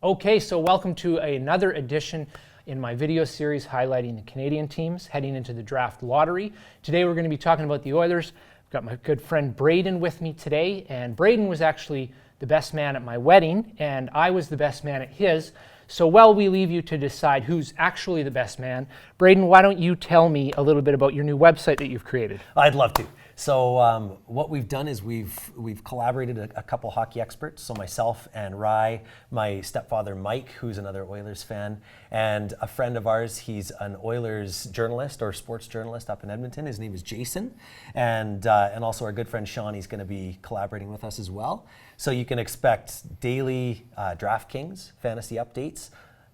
Okay, so welcome to another edition in my video series highlighting the Canadian teams heading into the draft lottery. Today we're going to be talking about the Oilers. I've got my good friend Braden with me today, and Braden was actually the best man at my wedding, and I was the best man at his. So while we leave you to decide who's actually the best man, Braden, why don't you tell me a little bit about your new website that you've created? I'd love to. So what we've done is we've collaborated a couple hockey experts, so myself and Rye, my stepfather Mike, who's another Oilers fan, and a friend of ours. He's an Oilers journalist or sports journalist up in Edmonton. His name is Jason, and also our good friend Sean. He's going to be collaborating with us as well. So you can expect daily DraftKings fantasy updates.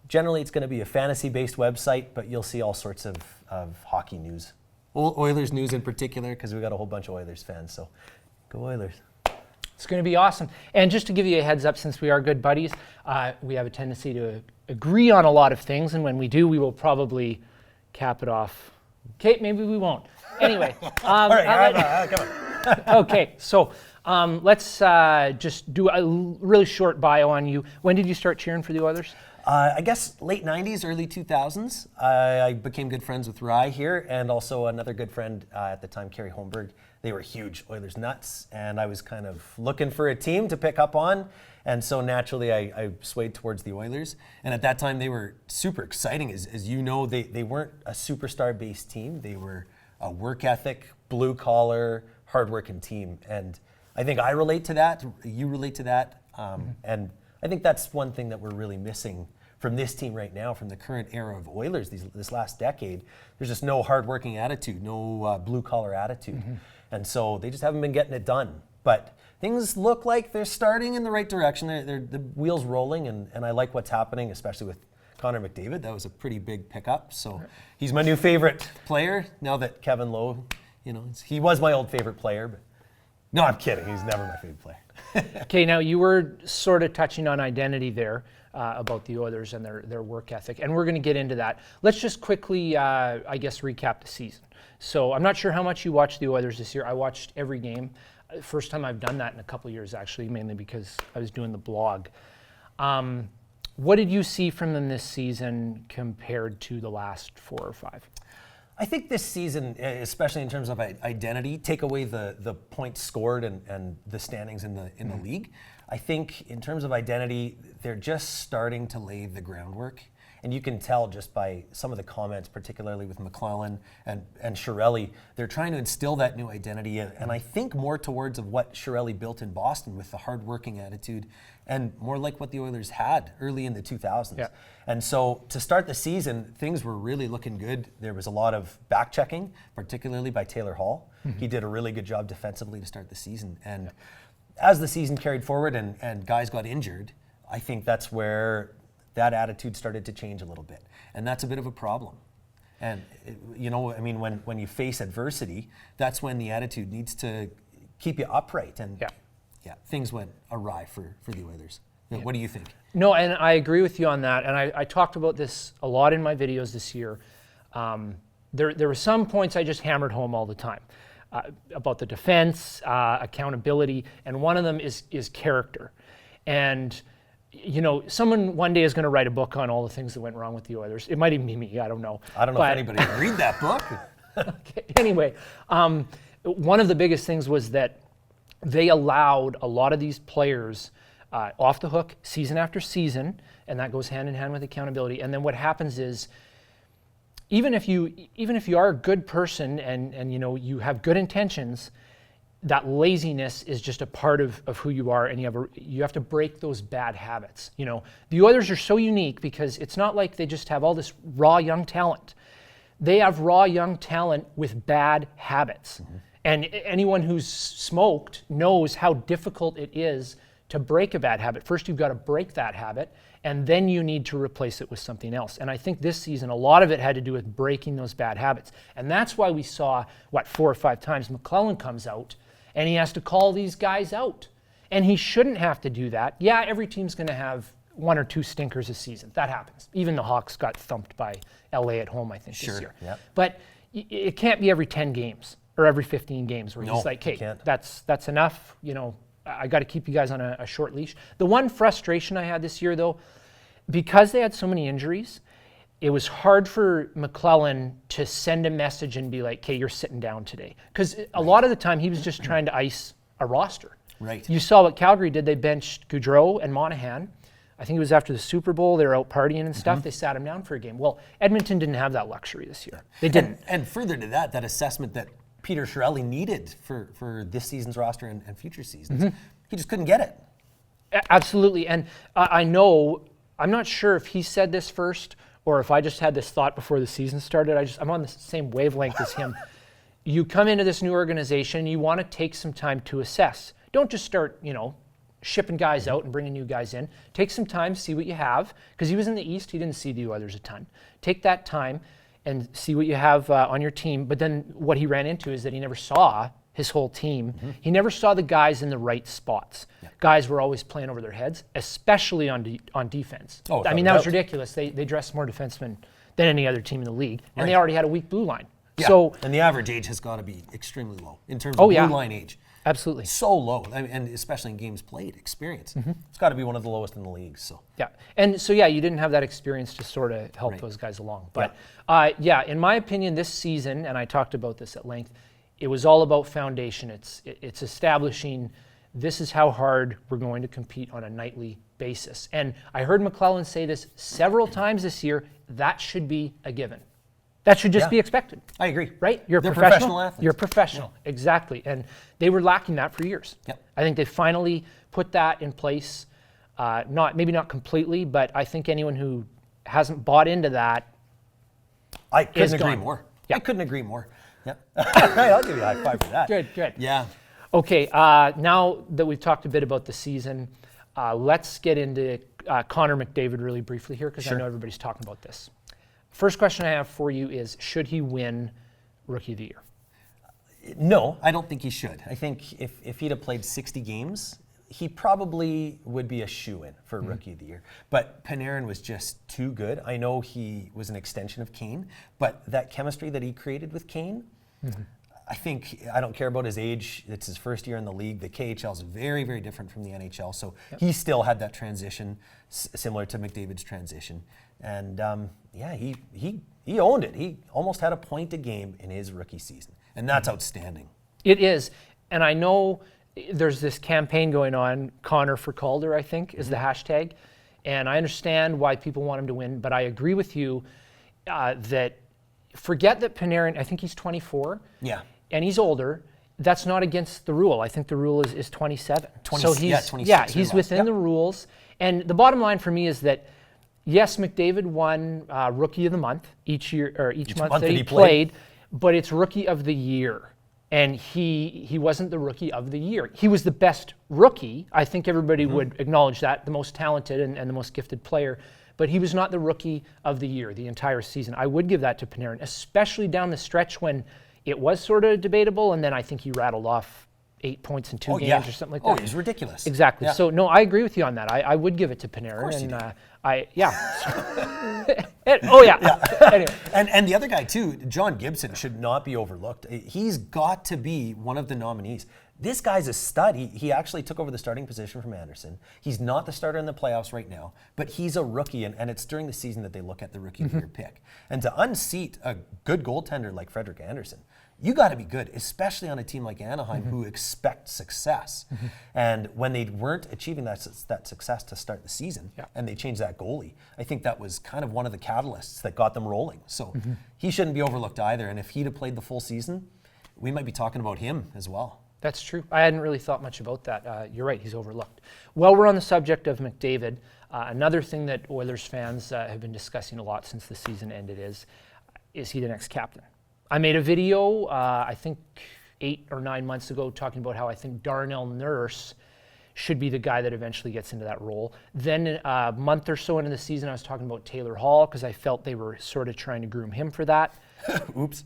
Generally, it's going to be a fantasy-based website, but you'll see all sorts of hockey news. Oilers news in particular, because we've got a whole bunch of Oilers fans, so go Oilers. It's going to be awesome. And just to give you a heads up, since we are good buddies, we have a tendency to agree on a lot of things, and when we do, we will probably cap it off. Okay, maybe we won't. Anyway. All right, come on. Okay, so let's just do a really short bio on you. When did you start cheering for the Oilers? I guess late 90s, early 2000s. I became good friends with Rye here, and also another good friend at the time, Kerry Holmberg. They were huge Oilers nuts, and I was kind of looking for a team to pick up on, and so naturally I swayed towards the Oilers. And at that time, they were super exciting. As you know, they weren't a superstar-based team. They were a work ethic, blue-collar, hard-working team, and I think I relate to that. You relate to that, and I think that's one thing that we're really missing from this team right now, from the current era of Oilers, this last decade. There's just no hard-working attitude, no blue-collar attitude. Mm-hmm. And so they just haven't been getting it done. But things look like they're starting in the right direction. The wheel's rolling, and I like what's happening, especially with Connor McDavid. That was a pretty big pickup. So he's my new favorite player now that Kevin Lowe, he was my old favorite player. But no, I'm kidding. He's never my favorite player. Okay, now you were sort of touching on identity there about the Oilers and their work ethic, and we're going to get into that. Let's just quickly, I guess, recap the season. So I'm not sure how much you watched the Oilers this year. I watched every game. First time I've done that in a couple of years, actually, mainly because I was doing the blog. What did you see from them this season compared to the last 4 or 5? I think this season, especially in terms of identity, take away the points scored and the standings in the league. I think in terms of identity, they're just starting to lay the groundwork. And you can tell just by some of the comments, particularly with McClellan and Chiarelli, they're trying to instill that new identity. And I think more towards of what Chiarelli built in Boston with the hardworking attitude, and more like what the Oilers had early in the 2000s. Yeah. And so to start the season, things were really looking good. There was a lot of back-checking, particularly by Taylor Hall. Mm-hmm. He did a really good job defensively to start the season. And as the season carried forward and guys got injured, I think that's where that attitude started to change a little bit. And that's a bit of a problem. And, when you face adversity, that's when the attitude needs to keep you upright. And things went awry for the Oilers. What do you think? No, and I agree with you on that. And I talked about this a lot in my videos this year. There were some points I just hammered home all the time about the defense, accountability, and one of them is character. And someone one day is going to write a book on all the things that went wrong with the Oilers. It might even be me. I don't know. I don't know if anybody would read that book. Okay. Anyway, one of the biggest things was that they allowed a lot of these players off the hook season after season, and that goes hand in hand with accountability. And then what happens is, even if you are a good person and you have good intentions, that laziness is just a part of who you are, and you have to break those bad habits. The Oilers are so unique because it's not like they just have all this raw young talent. They have raw young talent with bad habits. Mm-hmm. And anyone who's smoked knows how difficult it is to break a bad habit. First, you've got to break that habit, and then you need to replace it with something else. And I think this season, a lot of it had to do with breaking those bad habits. And that's why we saw, 4 or 5 times McClellan comes out, and he has to call these guys out. And he shouldn't have to do that. Yeah, every team's going to have 1 or 2 stinkers a season. That happens. Even the Hawks got thumped by LA at home, I think, this year. Yep. But it can't be every 10 games or every 15 games where he's like, hey, that's enough. I got to keep you guys on a short leash. The one frustration I had this year, though, because they had so many injuries, it was hard for McClellan to send a message and be like, okay, you're sitting down today. Because a lot of the time he was just trying to ice a roster. Right. You saw what Calgary did. They benched Gaudreau and Monahan. I think it was after the Super Bowl. They were out partying and stuff. They sat him down for a game. Well, Edmonton didn't have that luxury this year. They didn't. And further to that, that assessment that Peter Chiarelli needed for this season's roster and future seasons, he just couldn't get it. Absolutely. And I know, I'm not sure if he said this first or if I just had this thought before the season started. I'm on the same wavelength as him. You come into this new organization, you want to take some time to assess. Don't just start, shipping guys out and bringing new guys in. Take some time, see what you have. Because he was in the East, he didn't see the others a ton. Take that time and see what you have on your team. But then what he ran into is that he never saw his whole team. He never saw the guys in the right spots. Guys were always playing over their heads, especially on defense. Oh, I mean, that was ridiculous. They dressed more defensemen than any other team in the league. And they already had a weak blue line. Yeah. So, and the average age has got to be extremely low in terms of blue line age. Absolutely. So low, and especially in games played, experience. It's got to be one of the lowest in the league. So yeah, and so you didn't have that experience to sort of help those guys along. But in my opinion, this season, and I talked about this at length, it was all about foundation. It's establishing this is how hard we're going to compete on a nightly basis. And I heard McClellan say this several times this year. That should be a given. That should just be expected. I agree. Right? You're They're professional athletes. You're a professional. Exactly. And they were lacking that for years. Yep. I think they finally put that in place. Maybe not completely, but I think anyone who hasn't bought into that I couldn't agree gone. more. Yeah. I couldn't agree more. Yeah. I'll give you a high five for that. Good. Yeah. Okay, now that we've talked a bit about the season, let's get into Connor McDavid really briefly here because I know everybody's talking about this. First question I have for you is, should he win Rookie of the Year? No, I don't think he should. I think if he'd have played 60 games, he probably would be a shoo-in for Rookie of the Year. But Panarin was just too good. I know he was an extension of Kane, but that chemistry that he created with Kane, I don't care about his age. It's his first year in the league. The KHL is very, very different from the NHL. So he still had that transition similar to McDavid's transition. And he owned it. He almost had a point a game in his rookie season. And that's outstanding. It is. And I know there's this campaign going on, Connor for Calder, I think, is the hashtag. And I understand why people want him to win, but I agree with you that forget that Panarin, I think he's 24. Yeah. And he's older. That's not against the rule. I think the rule is 27. 26. He's within the rules. And the bottom line for me is that, yes, McDavid won Rookie of the Month each month that he played, but it's Rookie of the Year. And he wasn't the Rookie of the Year. He was the best rookie. I think everybody would acknowledge that, the most talented and the most gifted player. But he was not the Rookie of the Year the entire season. I would give that to Panarin, especially down the stretch when it was sort of debatable, and then I think he rattled off 8 points in 2 games or something like that. Oh, he's ridiculous. Exactly. Yeah. So, no, I agree with you on that. I would give it to Panarin. Of course you do. Anyway. And the other guy, too, John Gibson, should not be overlooked. He's got to be one of the nominees. This guy's a stud. He actually took over the starting position from Anderson. He's not the starter in the playoffs right now, but he's a rookie, and it's during the season that they look at the Rookie of the Year pick. And to unseat a good goaltender like Frederik Andersen, you got to be good, especially on a team like Anaheim who expect success. And when they weren't achieving that success to start the season, and they changed that goalie, I think that was kind of one of the catalysts that got them rolling. So he shouldn't be overlooked either. And if he'd have played the full season, we might be talking about him as well. That's true. I hadn't really thought much about that. You're right, he's overlooked. While we're on the subject of McDavid, another thing that Oilers fans have been discussing a lot since the season ended is he the next captain? I made a video, I think 8 or 9 months ago, talking about how I think Darnell Nurse should be the guy that eventually gets into that role. Then a month or so into the season, I was talking about Taylor Hall because I felt they were sort of trying to groom him for that. Oops.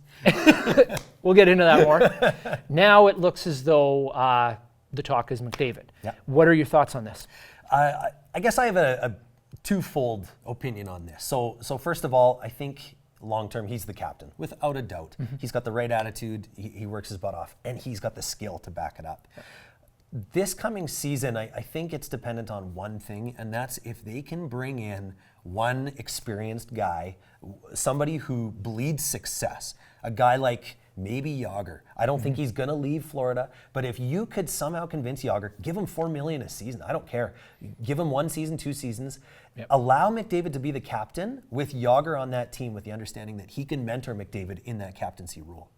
We'll get into that more. Now it looks as though the talk is McDavid. Yeah. What are your thoughts on this? I guess I have a twofold opinion on this. So first of all, I think long-term, he's the captain, without a doubt. He's got the right attitude, he works his butt off, and he's got the skill to back it up. This coming season, I think it's dependent on one thing, and that's if they can bring in one experienced guy, somebody who bleeds success, a guy like maybe Jágr. I don't think he's going to leave Florida, but if you could somehow convince Jágr, give him $4 million a season. I don't care. Give him 1 season, 2 seasons. Yep. Allow McDavid to be the captain with Jágr on that team, with the understanding that he can mentor McDavid in that captaincy role.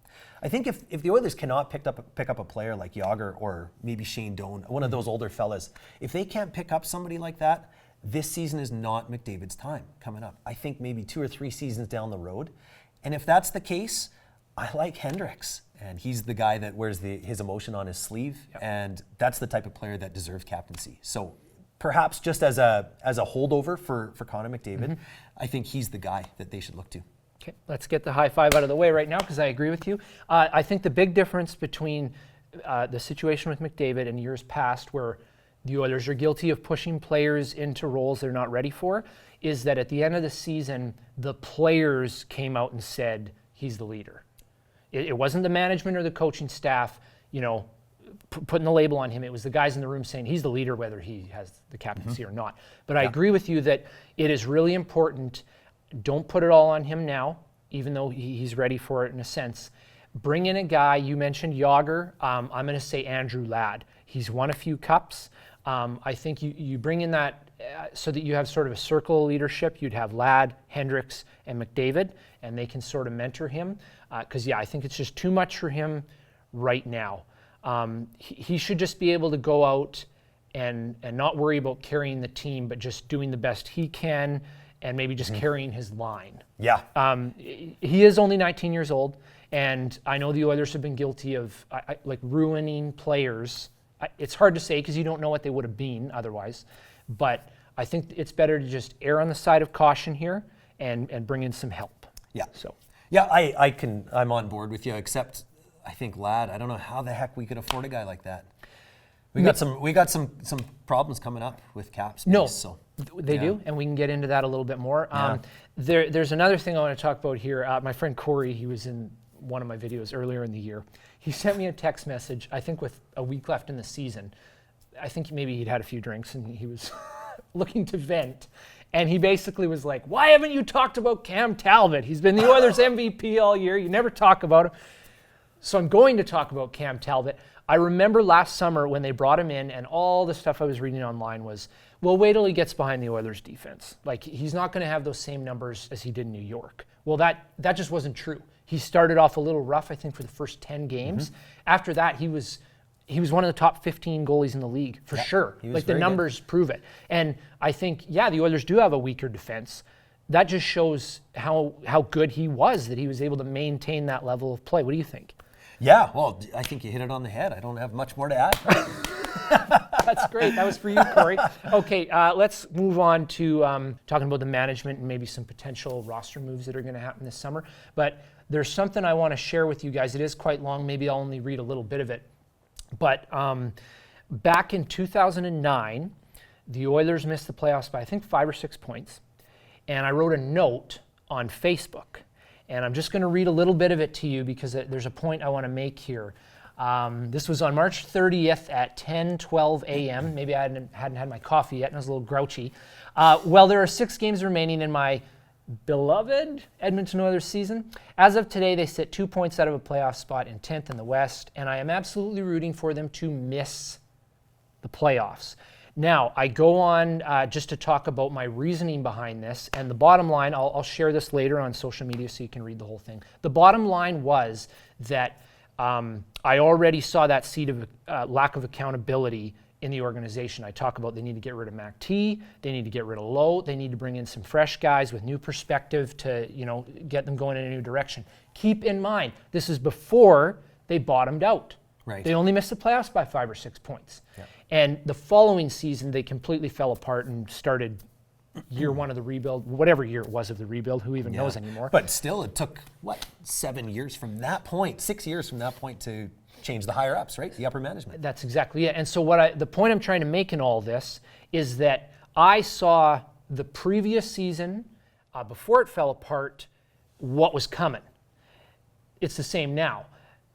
I think if the Oilers cannot pick up a player like Jágr or maybe Shane Doan, one of those older fellas, if they can't pick up somebody like that, this season is not McDavid's time coming up. I think maybe 2 or 3 seasons down the road. And if that's the case, I like Hendricks. And he's the guy that wears his emotion on his sleeve. Yep. And that's the type of player that deserves captaincy. So perhaps just as a holdover for Connor McDavid, I think he's the guy that they should look to. Okay, let's get the high five out of the way right now because I agree with you. I think the big difference between the situation with McDavid and years past, where the Oilers are guilty of pushing players into roles they're not ready for, is that at the end of the season, the players came out and said, he's the leader. It wasn't the management or the coaching staff, putting the label on him. It was the guys in the room saying he's the leader, whether he has the captaincy or not. But I agree with you that it is really important. Don't put it all on him now, even though he's ready for it in a sense. Bring in a guy, you mentioned Jágr. I'm going to say Andrew Ladd. He's won a few cups. I think you bring in that so that you have sort of a circle of leadership. You'd have Ladd, Hendricks, and McDavid, and they can sort of mentor him. Because, I think it's just too much for him right now. He should just be able to go out and not worry about carrying the team, but just doing the best he can and maybe just carrying his line. Yeah. He is only 19 years old, and I know the Oilers have been guilty of like ruining players. It's hard to say because you don't know what they would have been otherwise, but I think it's better to just err on the side of caution here and bring in some help. Yeah. So. Yeah, I'm on board with you, except I think Ladd, I don't know how the heck we could afford a guy like that. We got some problems coming up with cap space. No, so. They do, and we can get into that a little bit more. Yeah. There's another thing I want to talk about here. My friend Corey, he was in one of my videos earlier in the year. He sent me a text message, I think with a week left in the season. I think maybe he'd had a few drinks and he was looking to vent. And he basically was like, why haven't you talked about Cam Talbot? He's been the Oilers MVP all year. You never talk about him. So I'm going to talk about Cam Talbot. I remember last summer when they brought him in and all the stuff I was reading online was, well, wait till he gets behind the Oilers defense. Like, he's not going to have those same numbers as he did in New York. Well, that just wasn't true. He started off a little rough, I think, for the first 10 games. After that, he was one of the top 15 goalies in the league, for sure. Like, the numbers prove it. And I think, the Oilers do have a weaker defense. That just shows how good he was, that he was able to maintain that level of play. What do you think? Yeah, well, I think you hit it on the head. I don't have much more to add. That's great. That was for you, Corey. Okay, let's move on to talking about the management and maybe some potential roster moves that are going to happen this summer. But there's something I want to share with you guys. It is quite long. Maybe I'll only read a little bit of it. But back in 2009, the Oilers missed the playoffs by, I think, 5 or 6 points. And I wrote a note on Facebook. And I'm just going to read a little bit of it to you because there's a point I want to make here. This was on March 30th at 10:12 a.m. Maybe I hadn't had my coffee yet and I was a little grouchy. Well, there are 6 games remaining in my beloved Edmonton Oilers season. As of today, they sit 2 points out of a playoff spot in 10th in the West, and I am absolutely rooting for them to miss the playoffs. Now, I go on just to talk about my reasoning behind this, and the bottom line, I'll share this later on social media so you can read the whole thing. The bottom line was that I already saw that seed of lack of accountability in the organization. I talk about they need to get rid of Mac T, they need to get rid of Lowe, they need to bring in some fresh guys with new perspective to get them going in a new direction. Keep in mind, this is before they bottomed out. Right. They only missed the playoffs by 5 or 6 points. Yeah. And the following season, they completely fell apart and started year one of the rebuild, whatever year it was of the rebuild, who even knows anymore. But still, it took, 7 years from that point, 6 years from that point to change the higher ups, right? The upper management. That's exactly it. And so the point I'm trying to make in all this is that I saw the previous season, before it fell apart, what was coming. It's the same now.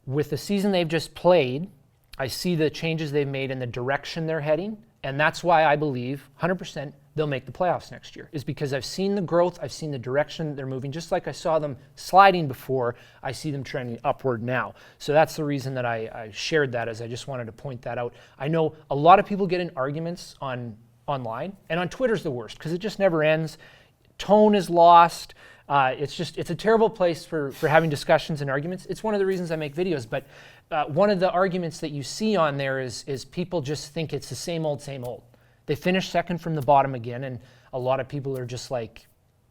With the season they've just played, I see the changes they've made and the direction they're heading, and that's why I believe 100% they'll make the playoffs next year, is because I've seen the growth, I've seen the direction they're moving. Just like I saw them sliding before, I see them trending upward now. So that's the reason that I shared that, as I just wanted to point that out. I know a lot of people get in arguments online, and on Twitter's the worst, because it just never ends. Tone is lost. It's a terrible place for having discussions and arguments. It's one of the reasons I make videos, but one of the arguments that you see on there is people just think it's the same old, same old. They finish second from the bottom again, and a lot of people are just like,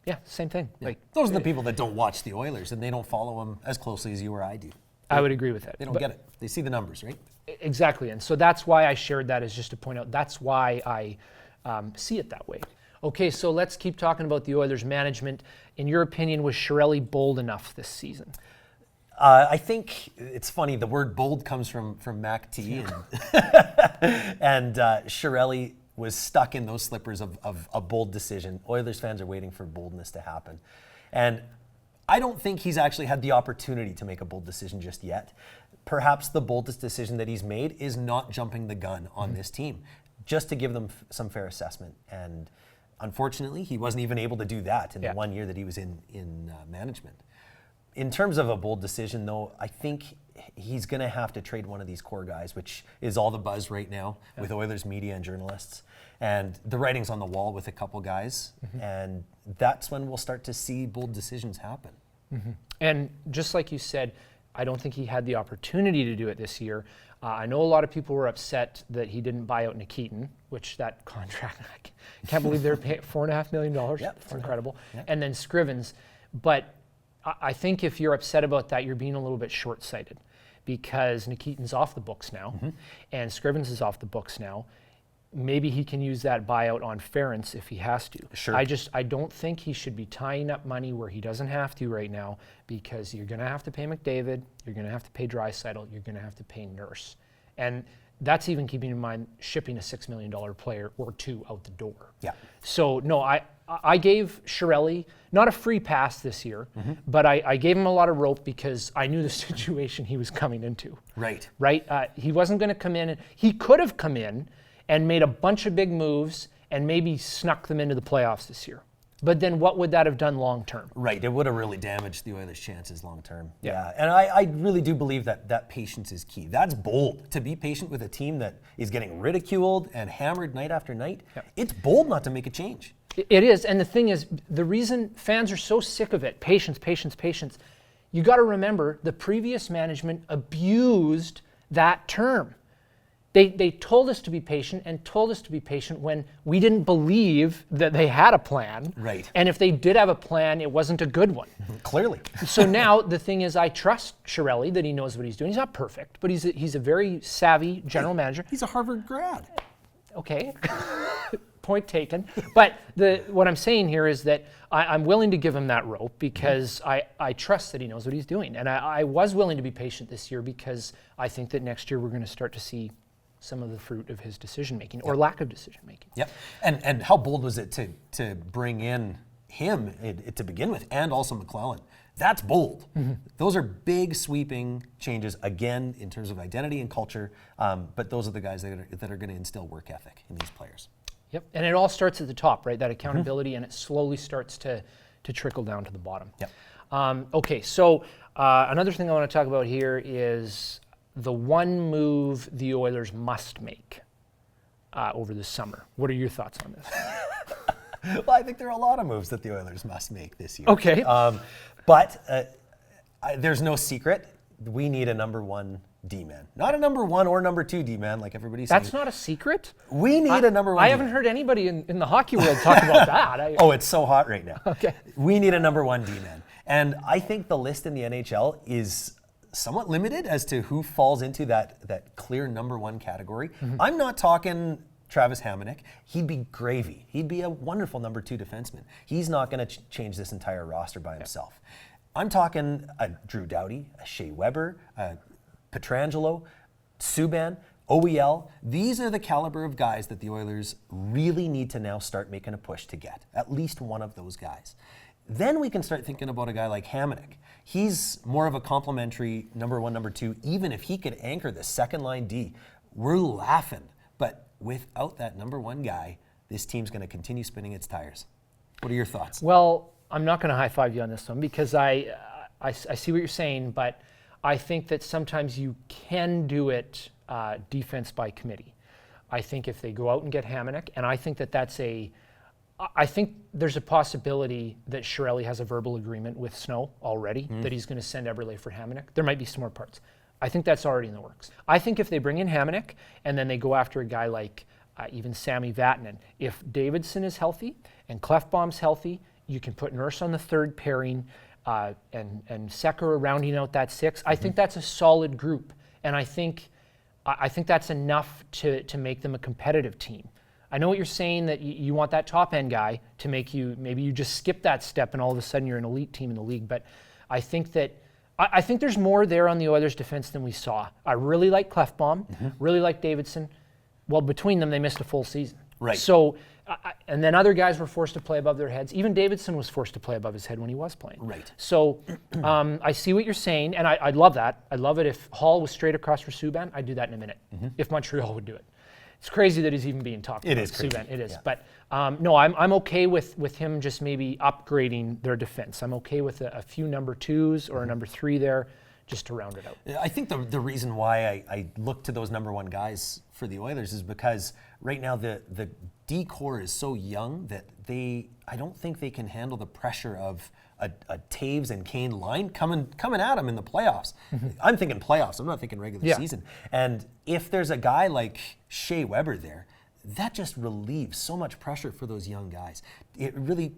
yeah, same thing. Yeah. Like, those are the people that don't watch the Oilers, and they don't follow them as closely as you or I do. I would agree with that. They don't get it. They see the numbers, right? Exactly, and so that's why I shared that, is just to point out that's why I see it that way. Okay, so let's keep talking about the Oilers management. In your opinion, was Chiarelli bold enough this season? I think it's funny. The word "bold" comes from Mac T, and Chiarelli was stuck in those slippers of a bold decision. Oilers fans are waiting for boldness to happen, and I don't think he's actually had the opportunity to make a bold decision just yet. Perhaps the boldest decision that he's made is not jumping the gun on this team, just to give them some fair assessment. And unfortunately, he wasn't even able to do that in the 1 year that he was in management. In terms of a bold decision, though, I think he's going to have to trade one of these core guys, which is all the buzz right now with Oilers media and journalists. And the writing's on the wall with a couple guys. And that's when we'll start to see bold decisions happen. And just like you said, I don't think he had the opportunity to do it this year. I know a lot of people were upset that he didn't buy out Nikitin, which that contract, I can't believe they're paying $4.5 million. It's incredible. And then Scrivens. But I think if you're upset about that, you're being a little bit short-sighted, because Nikitin's off the books now, and Scrivens is off the books now. Maybe he can use that buyout on Ference if he has to. Sure. I don't think he should be tying up money where he doesn't have to right now, because you're going to have to pay McDavid, you're going to have to pay Draisaitl, you're going to have to pay Nurse. And that's even keeping in mind shipping a $6 million player or two out the door. Yeah. So, no, I gave Chiarelli not a free pass this year, but I gave him a lot of rope because I knew the situation he was coming into. Right. Right? He wasn't going to come in. He could have come in and made a bunch of big moves and maybe snuck them into the playoffs this year. But then what would that have done long term? Right. It would have really damaged the Oilers' chances long term. Yeah. And I really do believe that patience is key. That's bold. To be patient with a team that is getting ridiculed and hammered night after night, it's bold not to make a change. It is. And the thing is, the reason fans are so sick of it, patience, patience, patience, you got to remember the previous management abused that term. They told us to be patient and told us to be patient when we didn't believe that they had a plan. Right. And if they did have a plan, it wasn't a good one. Clearly. So now the thing is, I trust Chiarelli that he knows what he's doing. He's not perfect, but he's a very savvy general manager. He's a Harvard grad. Okay. Point taken. But what I'm saying here is that I'm willing to give him that rope because I trust that he knows what he's doing. And I was willing to be patient this year because I think that next year we're going to start to see some of the fruit of his decision-making or lack of decision-making. Yep. And how bold was it to bring in him to begin with, and also McClellan? That's bold. Those are big, sweeping changes, again, in terms of identity and culture, but those are the guys that are going to instill work ethic in these players. Yep. And it all starts at the top, right? That accountability, and it slowly starts to trickle down to the bottom. Yep. Okay, so another thing I want to talk about here is the one move the Oilers must make over the summer. What are your thoughts on this? Well, I think there are a lot of moves that the Oilers must make this year. Okay. But there's no secret. We need a number one D-man. Not a number one or number two D-man like everybody's saying. That's not a secret? We need a number one I haven't heard anybody in the hockey world talk about that. Oh, it's so hot right now. Okay. We need a number one D-man. And I think the list in the NHL is somewhat limited as to who falls into that clear number one category. I'm not talking Travis Hamonic. He'd be gravy. He'd be a wonderful number two defenseman. He's not going to change this entire roster by himself. I'm talking a Drew Doughty, a Shea Weber, a Pietrangelo, Subban, OEL. These are the caliber of guys that the Oilers really need to now start making a push to get. At least one of those guys. then we can start thinking about a guy like Hamonic. He's more of a complementary number 1, number 2. Even if he could anchor the second line D, we're laughing. But without that number 1 guy, this team's going to continue spinning its tires. What are your thoughts? Well, I'm not going to high-five you on this one because I see what you're saying, but I think that sometimes you can do it defense by committee. I think if they go out and get Hamonic, and I think I think there's a possibility that Chiarelli has a verbal agreement with Snow already, that he's going to send Eberle for Hamonic. There might be some more parts. I think that's already in the works. I think if they bring in Hamonic and then they go after a guy like even Sami Vatanen, if Davidson is healthy and Clefbaum's healthy, you can put Nurse on the third pairing and Sekera rounding out that 6. I think that's a solid group, and I think that's enough to make them a competitive team. I know what you're saying, that you want that top end guy to make you, maybe you just skip that step and all of a sudden you're an elite team in the league. But I think there's more there on the Oilers' defense than we saw. I really like Clefbaum, really like Davidson. Well, between them, they missed a full season. Right. So, and then other guys were forced to play above their heads. Even Davidson was forced to play above his head when he was playing. Right. So I see what you're saying, and I'd love that. I'd love it if Hall was straight across for Subban. I'd do that in a minute, if Montreal would do it. It's crazy that he's even being talked about. It is crazy. Subban. It is. Yeah. But no, I'm okay with him just maybe upgrading their defense. I'm okay with a few number 2s or a number 3 there, just to round it out. I think the reason why I look to those number 1 guys for the Oilers is because right now the D core is so young that I don't think they can handle the pressure of a Taves and Kane line coming at them in the playoffs. I'm thinking playoffs. I'm not thinking regular season. And if there's a guy like Shea Weber there, that just relieves so much pressure for those young guys. It really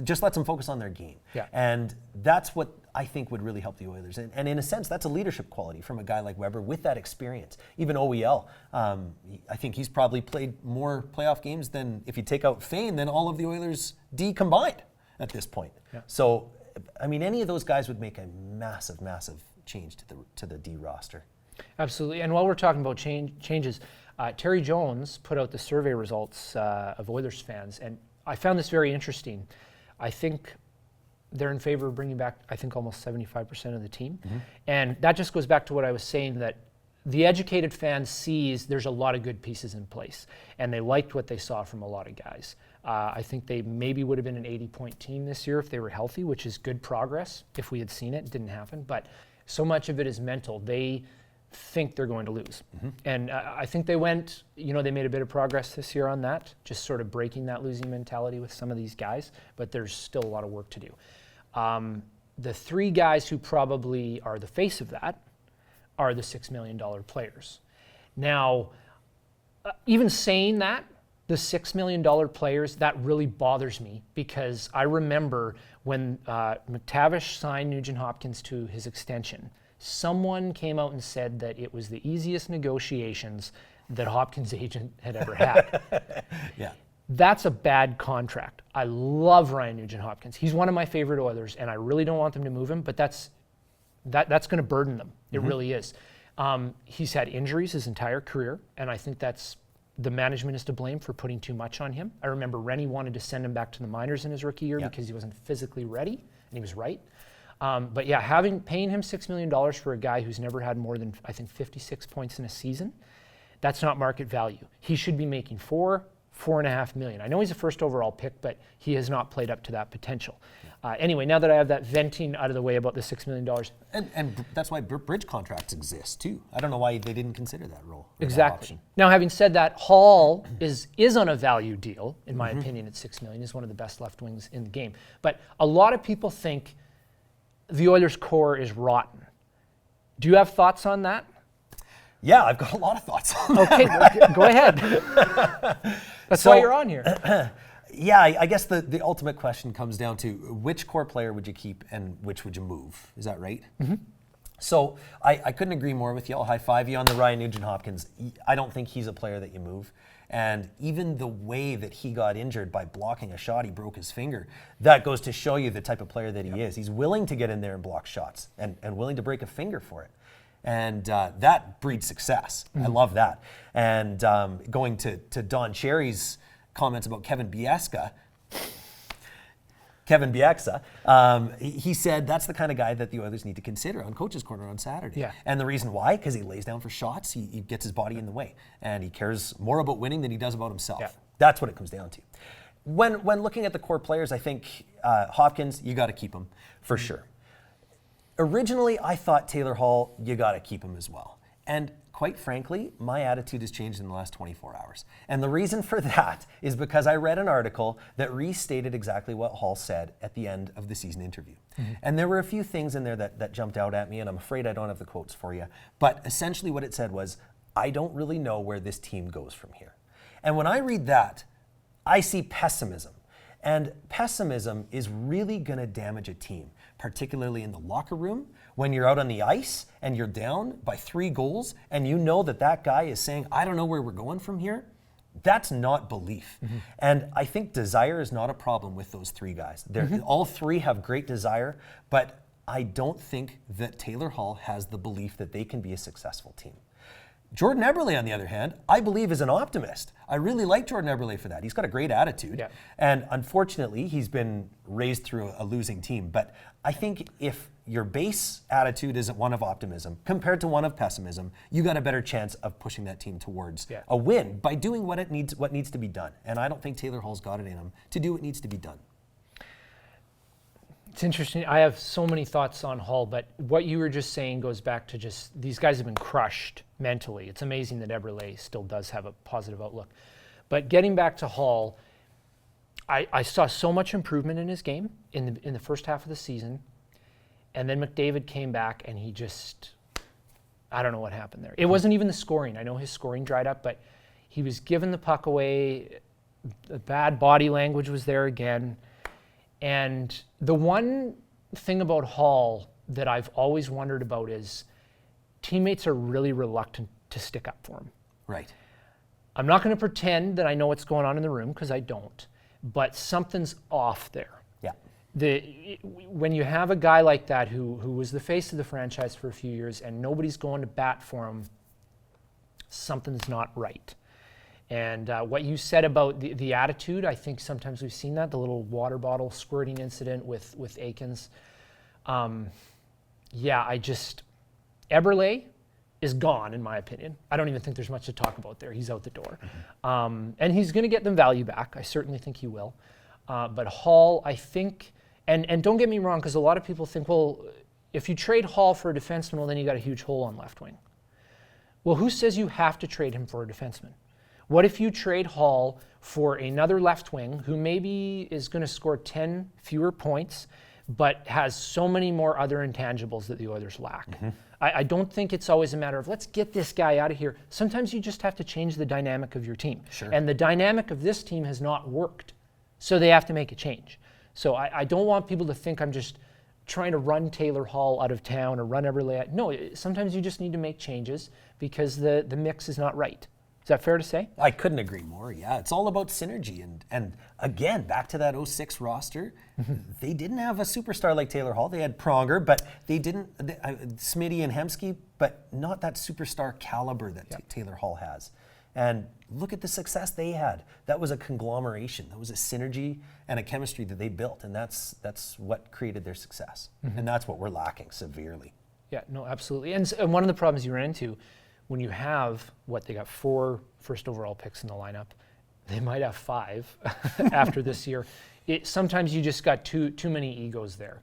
just lets them focus on their game. Yeah. And that's what I think would really help the Oilers. And in a sense, that's a leadership quality from a guy like Weber with that experience. Even OEL, I think he's probably played more playoff games than, if you take out Fane, than all of the Oilers D combined at this point. Yeah. So, I mean, any of those guys would make a massive, massive change to the D roster. Absolutely. And while we're talking about changes, Terry Jones put out the survey results of Oilers fans, and I found this very interesting. I think they're in favor of bringing back, I think, almost 75% of the team. And that just goes back to what I was saying, that the educated fan sees there's a lot of good pieces in place, and they liked what they saw from a lot of guys. I think they maybe would have been an 80-point team this year if they were healthy, which is good progress. If we had seen it, it didn't happen. But so much of it is mental. They think they're going to lose. And I think they went, they made a bit of progress this year on that, just sort of breaking that losing mentality with some of these guys, but there's still a lot of work to do. The 3 guys who probably are the face of that are the $6 million players. Now, even saying that, the $6 million players, that really bothers me, because I remember when McTavish signed Nugent-Hopkins to his extension, someone came out and said that it was the easiest negotiations that Hopkins' agent had ever had. Yeah. That's a bad contract. I love Ryan Nugent-Hopkins. He's one of my favorite Oilers, and I really don't want them to move him, but that's going to burden them. It really is. He's had injuries his entire career, and I think the management is to blame for putting too much on him. I remember Rennie wanted to send him back to the minors in his rookie year because he wasn't physically ready, and he was right. But yeah, paying him $6 million for a guy who's never had more than, I think, 56 points in a season, that's not market value. He should be making $4.5 million. I know he's a first overall pick, but he has not played up to that potential. Anyway, now that I have that venting out of the way about the $6 million. And that's why bridge contracts exist too. I don't know why they didn't consider that role. Exactly. Now, having said that, Hall is on a value deal, in my opinion, at $6 million. He's one of the best left wings in the game. But a lot of people think the Oilers' core is rotten. Do you have thoughts on that? Yeah, I've got a lot of thoughts on that. Okay, well, go ahead. That's why you're on here. Yeah, I guess the ultimate question comes down to which core player would you keep and which would you move? Is that right? So I couldn't agree more with you. I'll high-five you on the Ryan Nugent-Hopkins. I don't think he's a player that you move. And even the way that he got injured by blocking a shot, he broke his finger. That goes to show you the type of player that he is. He's willing to get in there and block shots and willing to break a finger for it. And that breeds success. I love that. And going to Don Cherry's comments about Kevin Biesca, Kevin Bieksa, he said that's the kind of guy that the Oilers need to consider on Coach's Corner on Saturday. Yeah. And the reason why, because he lays down for shots, he gets his body in the way, and he cares more about winning than he does about himself. Yeah. That's what it comes down to. When looking at the core players, I think Hopkins, you got to keep him for sure. Originally, I thought Taylor Hall, you got to keep him as well. And quite frankly, my attitude has changed in the last 24 hours. And the reason for that is because I read an article that restated exactly what Hall said at the end of the season interview. And there were a few things in there that jumped out at me, and I'm afraid I don't have the quotes for you. But essentially what it said was, I don't really know where this team goes from here. And when I read that, I see pessimism. And pessimism is really going to damage a team, particularly in the locker room, when you're out on the ice and you're down by 3 goals and you know that guy is saying, I don't know where we're going from here. That's not belief. And I think desire is not a problem with those 3 guys. All 3 have great desire, but I don't think that Taylor Hall has the belief that they can be a successful team. Jordan Eberle, on the other hand, I believe is an optimist. I really like Jordan Eberle for that. He's got a great attitude. Yeah. And unfortunately, he's been raised through a losing team. But I think if your base attitude is one of optimism compared to one of pessimism, you got a better chance of pushing that team towards a win by doing what needs to be done. And I don't think Taylor Hall's got it in him to do what needs to be done. It's interesting. I have so many thoughts on Hall, but what you were just saying goes back to just these guys have been crushed mentally. It's amazing that Eberle still does have a positive outlook. But getting back to Hall, I saw so much improvement in his game in the first half of the season, and then McDavid came back and he just, I don't know what happened there. It wasn't even the scoring. I know his scoring dried up, but he was giving the puck away. The bad body language was there again. And the one thing about Hall that I've always wondered about is teammates are really reluctant to stick up for him. Right. I'm not going to pretend that I know what's going on in the room because I don't, but something's off there. Yeah. When you have a guy like that who was the face of the franchise for a few years and nobody's going to bat for him, something's not right. And what you said about the attitude, I think sometimes we've seen that, the little water bottle squirting incident with Aikens. Eberle is gone, in my opinion. I don't even think there's much to talk about there. He's out the door. And he's going to get them value back. I certainly think he will. But Hall, I think, and don't get me wrong, because a lot of people think, well, if you trade Hall for a defenseman, well, then you got a huge hole on left wing. Well, who says you have to trade him for a defenseman? What if you trade Hall for another left wing who maybe is going to score 10 fewer points, but has so many more other intangibles that the Oilers lack? I don't think it's always a matter of, let's get this guy out of here. Sometimes you just have to change the dynamic of your team. Sure. And the dynamic of this team has not worked, so they have to make a change. So I don't want people to think I'm just trying to run Taylor Hall out of town or run Eberle out. No, sometimes you just need to make changes because the mix is not right. Is that fair to say? I couldn't agree more. Yeah, it's all about synergy. And again, back to that 06 roster, they didn't have a superstar like Taylor Hall. They had Pronger, but they didn't, Smitty and Hemsky, but not that superstar caliber that Taylor Hall has. And look at the success they had. That was a conglomeration. That was a synergy and a chemistry that they built. And that's what created their success. And that's what we're lacking severely. Yeah, no, absolutely. And one of the problems you run into when you have, they got 4 first overall picks in the lineup. They might have 5 after this year. Sometimes you just got too many egos there.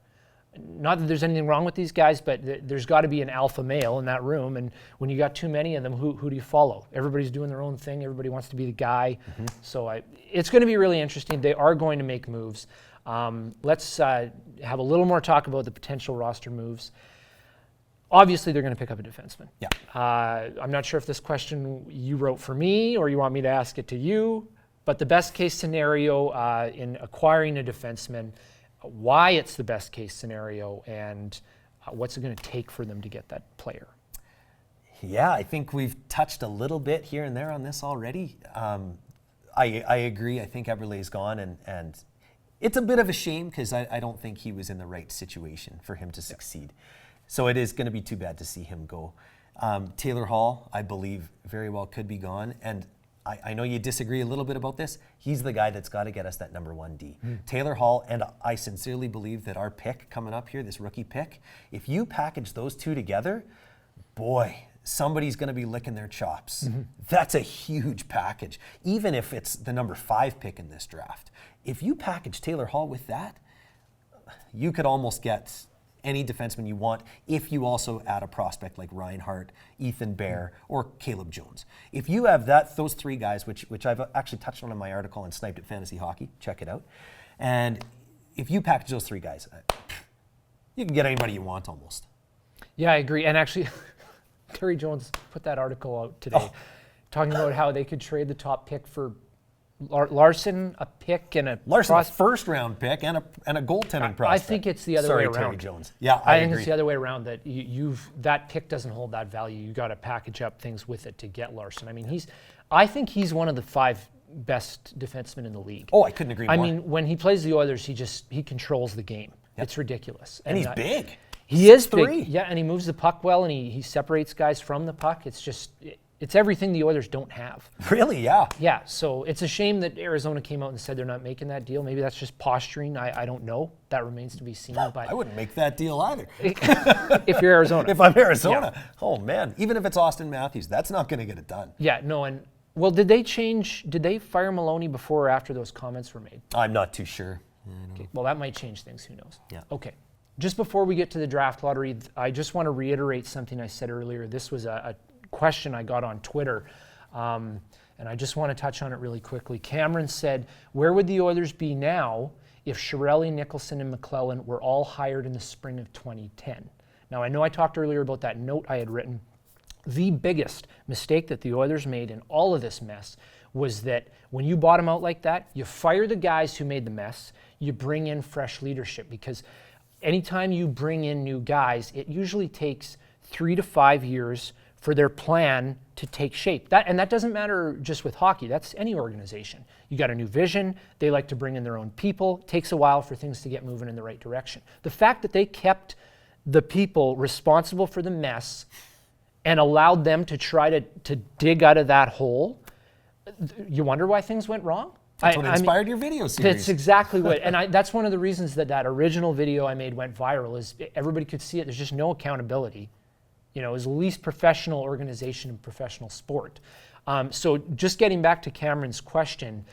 Not that there's anything wrong with these guys, but there's got to be an alpha male in that room. And when you got too many of them, who do you follow? Everybody's doing their own thing. Everybody wants to be the guy. So it's going to be really interesting. They are going to make moves. Let's have a little more talk about the potential roster moves. Obviously, they're going to pick up a defenseman. Yeah. I'm not sure if this question you wrote for me or you want me to ask it to you, but the best case scenario in acquiring a defenseman, why it's the best case scenario, and what's it going to take for them to get that player? Yeah, I think we've touched a little bit here and there on this already. I agree. I think Eberle's gone, and it's a bit of a shame because I don't think he was in the right situation for him to succeed. So it is going to be too bad to see him go. Taylor Hall, I believe, very well could be gone. And I know you disagree a little bit about this. He's the guy that's got to get us that number 1 D. Taylor Hall, and I sincerely believe that our pick coming up here, this rookie pick, if you package those two together, boy, somebody's going to be licking their chops. That's a huge package, even if it's the number 5 pick in this draft. If you package Taylor Hall with that, you could almost get any defenseman you want if you also add a prospect like Reinhart, Ethan Bear, or Caleb Jones. If you have those 3 guys, which I've actually touched on in my article on Sniped at Fantasy Hockey, check it out. And if you package those 3 guys, you can get anybody you want almost. Yeah, I agree. And actually, Terry Jones put that article out today, talking about how they could trade the top pick for Larson, a pick, and a Larson's first round pick and a goaltending prospect. I think it's the other way around. Terry Jones. Yeah, I agree. think it's the other way around, that that pick doesn't hold that value. You got to package up things with it to get Larson. I mean, I think he's one of the 5 best defensemen in the league. Oh, I couldn't agree more. I mean, when he plays the Oilers, he controls the game. Yep. It's ridiculous. And he's big. He is 6'3". big. Yeah, and he moves the puck well, and he separates guys from the puck. It's just it's everything the Oilers don't have. Really, yeah. Yeah, so it's a shame that Arizona came out and said they're not making that deal. Maybe that's just posturing. I don't know. That remains to be seen. But I wouldn't make that deal either. If you're Arizona. If I'm Arizona. Yeah. Oh, man. Even if it's Austin Matthews, that's not going to get it done. Yeah, no, and well, did they fire Maloney before or after those comments were made? I'm not too sure. Okay, well, that might change things. Who knows? Yeah. Okay. Just before we get to the draft lottery, I just want to reiterate something I said earlier. This was a question I got on Twitter, and I just want to touch on it really quickly. Cameron said, where would the Oilers be now if Chiarelli, Nicholson, and McClellan were all hired in the spring of 2010? Now, I know I talked earlier about that note I had written. The biggest mistake that the Oilers made in all of this mess was that when you bottom out like that, you fire the guys who made the mess, you bring in fresh leadership, because anytime you bring in new guys, it usually takes 3 to 5 years for their plan to take shape. That doesn't matter just with hockey. That's any organization. You got a new vision. They like to bring in their own people. It takes a while for things to get moving in the right direction. The fact that they kept the people responsible for the mess and allowed them to try to dig out of that hole, you wonder why things went wrong? That's what inspired your video series. That's exactly what, and that's one of the reasons that original video I made went viral, is everybody could see it. There's just no accountability. You know, it was the least professional organization in professional sport. So just getting back to Cameron's question,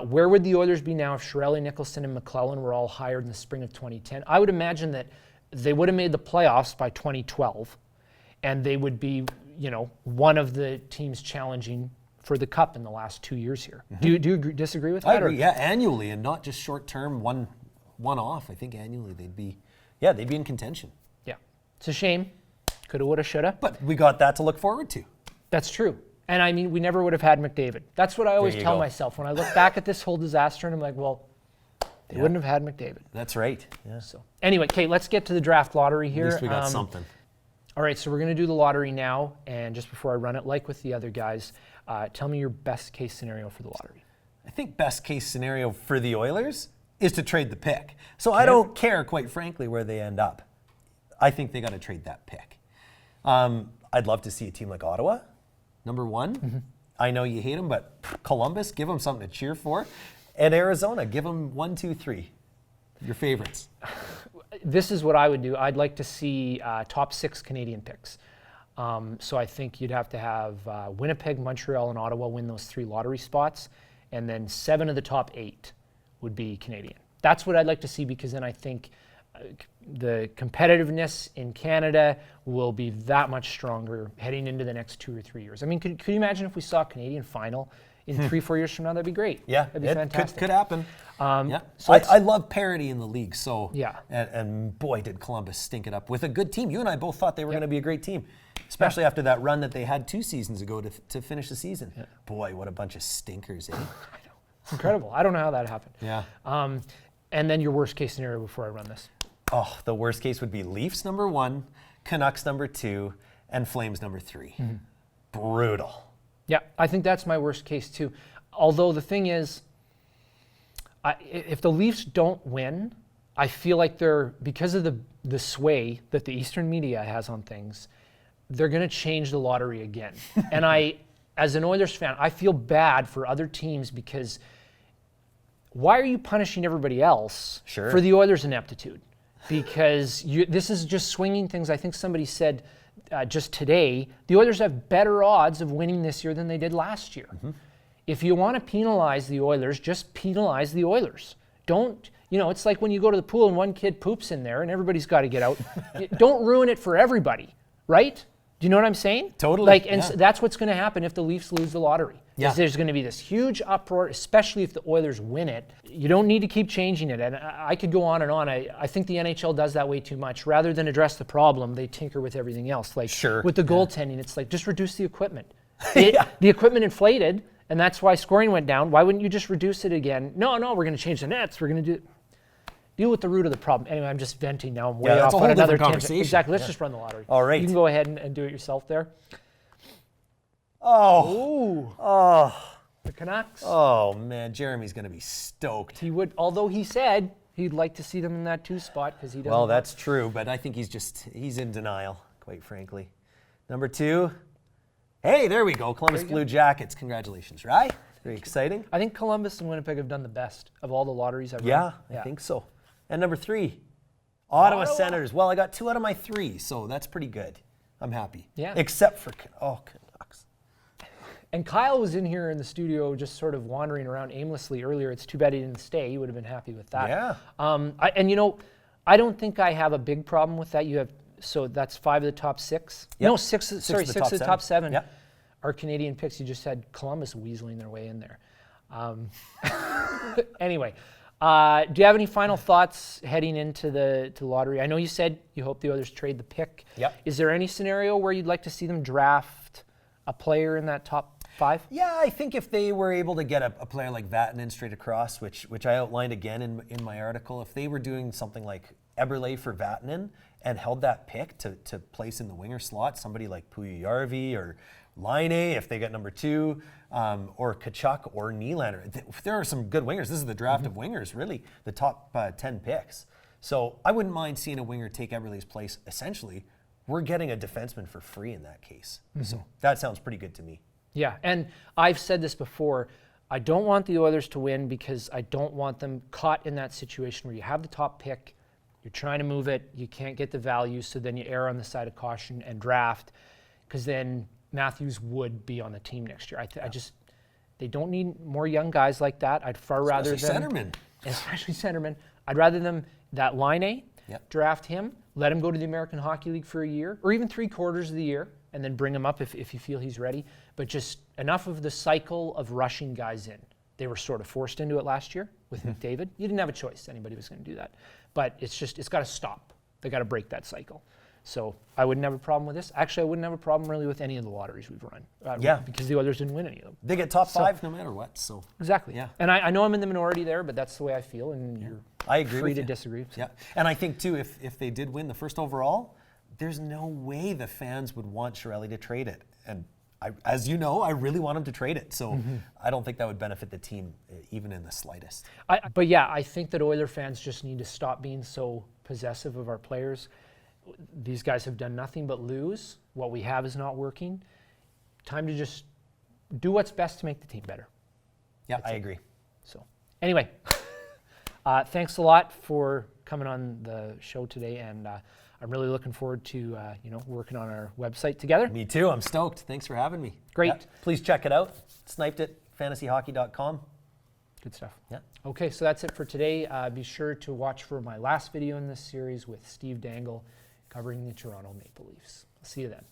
where would the Oilers be now if Chiarelli, Nicholson, and McClellan were all hired in the spring of 2010? I would imagine that they would have made the playoffs by 2012, and they would be, one of the teams challenging for the cup in the last 2 years here. Mm-hmm. Do you disagree with that? I agree, yeah, annually, and not just short term, one off. I think annually they'd be in contention. Yeah, it's a shame. Coulda, woulda, shoulda. But we got that to look forward to. That's true. And I mean, we never would have had McDavid. That's what I always tell myself. When I look back at this whole disaster, and I'm like, well, they wouldn't have had McDavid. That's right. Yeah. So anyway, Kate, let's get to the draft lottery here. At least we got something. All right, so we're going to do the lottery now. And just before I run it, like with the other guys, tell me your best case scenario for the lottery. I think best case scenario for the Oilers is to trade the pick. So I don't care, quite frankly, where they end up. I think they got to trade that pick. I'd love to see a team like Ottawa, number 1. Mm-hmm. I know you hate them, but Columbus, give them something to cheer for. And Arizona, give them 1, 2, 3. Your favorites. This is what I would do. I'd like to see top 6 Canadian picks. So I think you'd have to have Winnipeg, Montreal, and Ottawa win those 3 lottery spots, and then 7 of the top 8 would be Canadian. That's what I'd like to see, because then I think the competitiveness in Canada will be that much stronger heading into the next 2 or 3 years. I mean, could you imagine if we saw a Canadian final in 3-4 years from now? That'd be great. Yeah, that'd be fantastic. Could happen. Yeah. So I love parity in the league. So yeah, and boy, did Columbus stink it up with a good team. You and I both thought they were going to be a great team, especially after that run that they had 2 seasons ago to finish the season. Yeah. Boy, what a bunch of stinkers, eh? I know. It's incredible. I don't know how that happened. Yeah. And then your worst case scenario before I run this. Oh, the worst case would be Leafs number 1, Canucks number 2, and Flames number 3. Mm-hmm. Brutal. Yeah, I think that's my worst case too. Although the thing is, if the Leafs don't win, I feel like because of the sway that the Eastern media has on things, they're going to change the lottery again. And as an Oilers fan, I feel bad for other teams because why are you punishing everybody else for the Oilers' ineptitude? Because this is just swinging things. I think somebody said just today, the Oilers have better odds of winning this year than they did last year. If you want to penalize the Oilers, just penalize the Oilers. Don't, it's like when you go to the pool and one kid poops in there and everybody's got to get out. Don't ruin it for everybody, right? Do you know what I'm saying? Totally. So that's what's going to happen if the Leafs lose the lottery. Yeah. There's going to be this huge uproar, especially if the Oilers win it. You don't need to keep changing it. And I could go on and on. I think the NHL does that way too much. Rather than address the problem, they tinker with everything else. Like with the goaltending, it's like, just reduce the equipment. The equipment inflated, and that's why scoring went down. Why wouldn't you just reduce it again? No, we're going to change the nets. We're going to deal with the root of the problem. Anyway, I'm just venting now. I'm way off on another conversation. Exactly. Let's just run the lottery. All right. You can go ahead and do it yourself there. Oh. The Canucks. Oh, man. Jeremy's going to be stoked. He would, although he said he'd like to see them in that 2 spot because he doesn't. Well, that's true, but I think he's in denial, quite frankly. Number 2. Hey, there we go. Columbus Blue Jackets. Congratulations, right? Very exciting. I think Columbus and Winnipeg have done the best of all the lotteries I've run. Yeah, I think so. And number 3, Ottawa Senators. Well, I got 2 out of my 3, so that's pretty good. I'm happy. Yeah. Except for Canucks. And Kyle was in here in the studio just sort of wandering around aimlessly earlier. It's too bad he didn't stay. He would have been happy with that. Yeah. I don't think I have a big problem with that. So that's 5 of the top 6. Yep. No, 6 of the top 7 Yep. are Canadian picks. You just had Columbus weaseling their way in there. Anyway, do you have any final thoughts heading into the lottery? I know you said you hope the Oilers trade the pick. Yep. Is there any scenario where you'd like to see them draft a player in that top 5? Yeah, I think if they were able to get a player like Vatanen straight across, which I outlined again in my article, if they were doing something like Eberle for Vatanen and held that pick to place in the winger slot, somebody like Puljujarvi or Laine, if they get number 2, or Tkachuk or Nylander. There are some good wingers. This is the draft of wingers, really, the top 10 picks. So I wouldn't mind seeing a winger take Eberle's place. Essentially, we're getting a defenseman for free in that case. So that sounds pretty good to me. Yeah, and I've said this before. I don't want the Oilers to win because I don't want them caught in that situation where you have the top pick, you're trying to move it, you can't get the value, so then you err on the side of caution and draft, because then Matthews would be on the team next year. They don't need more young guys like that. I'd far rather them, especially centermen. I'd rather them that Laine, draft him, let him go to the American Hockey League for a year, or even 3/4 of the year, and then bring him up if you feel he's ready. But just enough of the cycle of rushing guys in. They were sort of forced into it last year with McDavid. You didn't have a choice. Anybody was going to do that. But it's got to stop. They got to break that cycle. So I wouldn't have a problem with this. Actually, I wouldn't have a problem really with any of the lotteries we've run. Because the Oilers didn't win any of them. They get top 5 no matter what. So exactly. Yeah. And I know I'm in the minority there, but that's the way I feel, and you're free to disagree. So. Yeah. And I think too, if they did win the first overall, there's no way the fans would want Chiarelli to trade it. And as you know, I really want him to trade it. So I don't think that would benefit the team even in the slightest. But I think that Oiler fans just need to stop being so possessive of our players. These guys have done nothing but lose. What we have is not working. Time to just do what's best to make the team better. Yeah, I agree. So anyway, thanks a lot for coming on the show today, and I'm really looking forward to working on our website together. Me too. I'm stoked. Thanks for having me. Great. Yeah, please check it out. Sniped it. FantasyHockey.com. Good stuff. Yeah. Okay, so that's it for today. Be sure to watch for my last video in this series with Steve Dangle covering the Toronto Maple Leafs. I'll see you then.